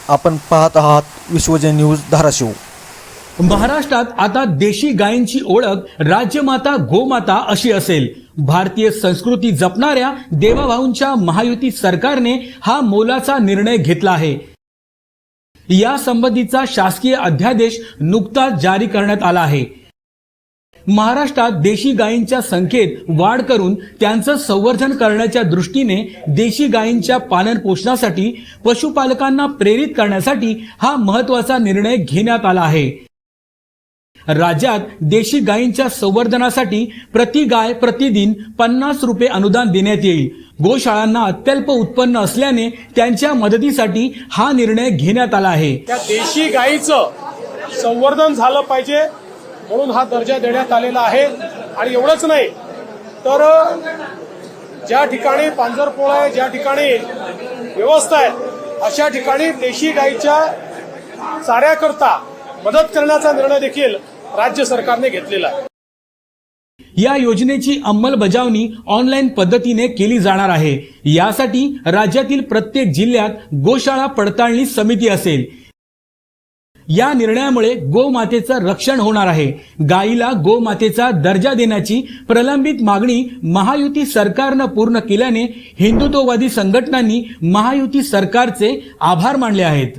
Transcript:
आपण पाहत आहात विश्वजय न्यूज धाराशिव। महाराष्ट्रात आता देशी गायींची ओळख राज्यमाता गोमाता अशी असेल। भारतीय संस्कृती जपणाऱ्या देवाभाऊंच्या महायुती सरकारने हा मोलाचा निर्णय घेतला आहे। या संबंधीचा शासकीय अध्यादेश नुकताच जारी करण्यात आला आहे। महाराष्ट्रात देशी गायींच्या संख्येत वाढ करून त्यांचं संवर्धन करण्याच्या दृष्टीने देशी गायींच्या पालन पोषणासाठी पशुपालकांना प्रेरित करण्यासाठी हा महत्त्वाचा निर्णय घेण्यात आला आहे। राज्यात देशी गायींच्या संवर्धनासाठी प्रति गाय प्रतिदिन 50 रुपये अनुदान देण्यात येईल। गोशाळांना अत्यल्प उत्पन्न असल्याने त्यांच्या मदतीसाठी हा निर्णय घेण्यात आला आहे। त्या देशी गायीचं संवर्धन झालं पाहिजे म्हणून हा दर्जा देण्यात आलेला आहे। आणि एवढंच नाही तर ज्या ठिकाणी पांजरपोळ आहे, ज्या ठिकाणी व्यवस्था आहे, अशा ठिकाणी देशी गायीच्या चाऱ्याकरता मदत करण्याचा निर्णय देखील राज्य सरकारने घेतलेला आहे। या योजनेची अंमलबजावणी ऑनलाईन पद्धतीने केली जाणार आहे। यासाठी राज्यातील प्रत्येक जिल्ह्यात गोशाळा पडताळणी समिती असेल। या निर्णयामुळे गोमातेचं रक्षण होणार आहे। गायीला गोमातेचा दर्जा देण्याची प्रलंबित मागणी महायुती सरकारनं पूर्ण केल्याने हिंदुत्ववादी संघटनांनी महायुती सरकारचे आभार मानले आहेत।